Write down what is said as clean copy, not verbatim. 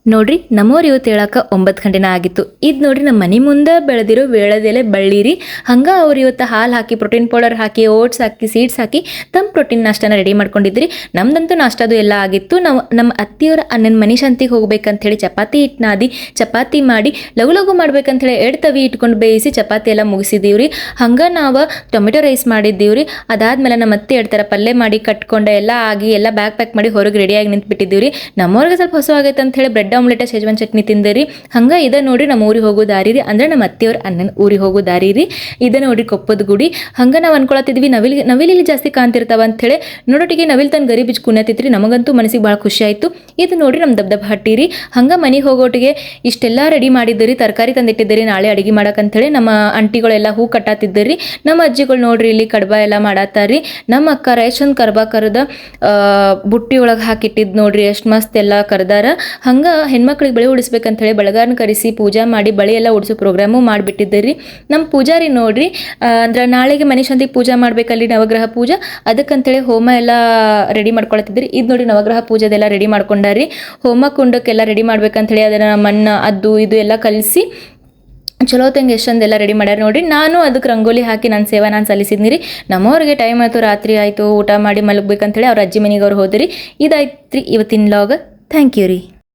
ನೋಡ್ರಿ ನಮ್ಮವ್ರು ಇವತ್ತು ಹೇಳಕ್ಕೆ 9 ಗಂಟೆನ ಆಗಿತ್ತು. ಇದು ನೋಡ್ರಿ ನಮ್ಮ ಮನೆ ಮುಂದೆ ಬೆಳೆದಿರೋ ವೇಳದೆಲೆ ಬಳ್ಳಿರಿ. ಹಂಗೆ ಅವ್ರು ಇವತ್ತು ಹಾಲು ಹಾಕಿ ಪ್ರೋಟೀನ್ ಪೌಡರ್ ಹಾಕಿ ಓಟ್ಸ್ ಹಾಕಿ ಸೀಡ್ಸ್ ಹಾಕಿ ತಮ್ಮ ಪ್ರೋಟೀನ್ ನಾಷ್ಟನ ರೆಡಿ ಮಾಡ್ಕೊಂಡಿದ್ರಿ. ನಮ್ದಂತೂ ನಾಷ್ಟದು ಎಲ್ಲ ಆಗಿತ್ತು. ನಾವು ನಮ್ಮ ಅತ್ತಿಯವರ ಅಣ್ಣನ ಮನೆ ಶಾಂತಿಗೆ ಹೋಗ್ಬೇಕಂತ ಹೇಳಿ ಚಪಾತಿ ಹಿಟ್ಟು ನಾದಿ ಚಪಾತಿ ಮಾಡಿ ಲಘು ಲಘು ಮಾಡ್ಬೇಕಂತೇಳಿ 2 ತವಿ ಇಟ್ಕೊಂಡು ಬೇಯಿಸಿ ಚಪಾತಿ ಎಲ್ಲ ಮುಗಿಸಿದೀವ್ರಿ. ಹಂಗೆ ನಾವು ಟೊಮೆಟೊ ರೈಸ್ ಮಾಡಿದ್ದೀವ್ರಿ. ಅದಾದ್ಮೇಲೆ ನಮ್ಮ ಅತ್ತೆ 2 ಥರ ಪಲ್ಯ ಮಾಡಿ ಕಟ್ಕೊಂಡು ಎಲ್ಲ ಆಗಿ ಎಲ್ಲ ಬ್ಯಾಗ್ ಪ್ಯಾಕ್ ಮಾಡಿ ಹೊರಗೆ ರೆಡಿಯಾಗಿ ನಿಂತ್ಬಿಟ್ಟಿದ್ದೀವ್ರಿ. ನಮ್ಮವ್ರಿಗೆ ಸ್ವಲ್ಪ ಹೊಸ ಆಗೈತೆ ಅಂತ ಹೇಳಿ ಬ್ರೆಡ್ ಆಮ್ಲೆಟ್ ಶೇಜ್ವಾನ್ ಚಟ್ನಿ ತಿಂದಿರಿ. ಹಂಗೆ ಇದ ನೋಡ್ರಿ ನಮ್ಮ ಊರಿಗೆ ಹೋಗೋ ದಾರಿ ರೀ, ಅಂದ್ರೆ ನಮ್ಮ ಅತ್ತೆಯವ್ರ ಅಣ್ಣನ ಊರಿಗೆ ಹೋಗೋ ದಾರಿ ರೀ. ಇದ ನೋಡ್ರಿ ಕೊಪ್ಪದ ಗುಡಿ. ಹಂಗೆ ನಾವು ಅನ್ಕೊಳತ್ತಿದ್ವಿ ನವಿಲಿ ಜಾಸ್ತಿ ಕಾಣ್ತಿರ್ತಾವ ಅಂತ ಹೇಳಿ ನೋಡೋಟಿಗೆ ನವಿಲ್ ತನ್ನ ಗರಿ ಬಿಚ್ಚು ಕುಣ್ಯತಿತ್ರಿ. ನಮಗಂತೂ ಮನಸ್ಸಿಗೆ ಭಾಳ ಖುಷಿ ಆಯ್ತು. ಇದು ನೋಡ್ರಿ ನಮ್ಮ ದಬ್ದಬ್ ಹಟ್ಟಿ ರೀ. ಹಂಗೆ ಮನೆಗೆ ಹೋಗೋಟಿಗೆ ಇಷ್ಟೆಲ್ಲ ರೆಡಿ ಮಾಡಿದ್ದೀರಿ, ತರಕಾರಿ ತಂದಿಟ್ಟಿದ್ದೀರಿ ನಾಳೆ ಅಡುಗೆ ಮಾಡಕ್ಕಂತೇಳಿ. ನಮ್ಮ ಅಂಟಿಗಳೆಲ್ಲ ಹೂ ಕಟ್ಟಾತಿದ್ದೀರಿ. ನಮ್ಮ ಅಜ್ಜಿಗಳು ನೋಡ್ರಿ ಇಲ್ಲಿ ಕಡ್ಬ ಎಲ್ಲ ಮಾಡತ್ತಾರ್ರಿ. ನಮ್ಮ ಅಕ್ಕ ರೇಷನ್ ಕರ್ಬ ಕರೆದ ಬುಟ್ಟಿ ಒಳಗೆ ಹಾಕಿಟ್ಟಿದ್ದು ನೋಡ್ರಿ ಎಷ್ಟು ಮಸ್ತ್ ಎಲ್ಲ ಕರ್ದಾರ. ಹಂಗೆ ಹೆಣ್ಮಕ್ಳಿಗೆ ಬಳೆ ಉಡಿಸ್ಬೇಕಂತ ಹೇಳಿ ಬೆಳಗಾರನ ಕರೆಸಿ ಪೂಜಾ ಮಾಡಿ ಬಳೆ ಎಲ್ಲ ಉಡಿಸೋ ಪ್ರೋಗ್ರಾಮು ಮಾಡಿಬಿಟ್ಟಿದ್ದೀರಿ. ನಮ್ಮ ಪೂಜಾರಿ ನೋಡ್ರಿ ಅಂದ್ರೆ ನಾಳೆಗೆ ಮನೆ ಶಾಂತಿಗೆ ಪೂಜಾ ಮಾಡ್ಬೇಕಲ್ಲಿ ನವಗ್ರಹ ಪೂಜಾ, ಅದಕ್ಕಂತೇಳಿ ಹೋಮ ಎಲ್ಲ ರೆಡಿ ಮಾಡ್ಕೊಳತ್ತಿದ್ರಿ. ಇದು ನೋಡಿ ನವಗ್ರಹ ಪೂಜೆದೆಲ್ಲ ರೆಡಿ ಮಾಡ್ಕೊಂಡಾರಿ. ಹೋಮ ಕುಂಡಕ್ಕೆಲ್ಲ ರೆಡಿ ಮಾಡ್ಬೇಕಂತೇಳಿ ಅದನ್ನು ಮಣ್ಣು ಅದು ಇದು ಎಲ್ಲ ಕಲಿಸಿ ಚಲೋ ತಂಗೆ ಎಷ್ಟೊಂದೆಲ್ಲ ರೆಡಿ ಮಾಡ್ಯಾರ ನೋಡ್ರಿ. ನಾನು ಅದಕ್ಕೆ ರಂಗೋಲಿ ಹಾಕಿ ನನ್ನ ಸೇವಾ ನಾನು ಸಲ್ಲಿಸಿದ್ನಿ ರೀ. ನಮ್ಮವ್ರಿಗೆ ಟೈಮ್ ಆಯಿತು, ರಾತ್ರಿ ಆಯಿತು, ಊಟ ಮಾಡಿ ಮಲಗಬೇಕಂತೇಳಿ ಅವ್ರ ಅಜ್ಜಿ ಮನೆಗೆ ಅವ್ರು ಹೋದ್ರಿ. ಇದಾಯ್ತು ರೀ ಇವತ್ತಿನ ಲಾಗ್. ಥ್ಯಾಂಕ್ ಯು ರೀ.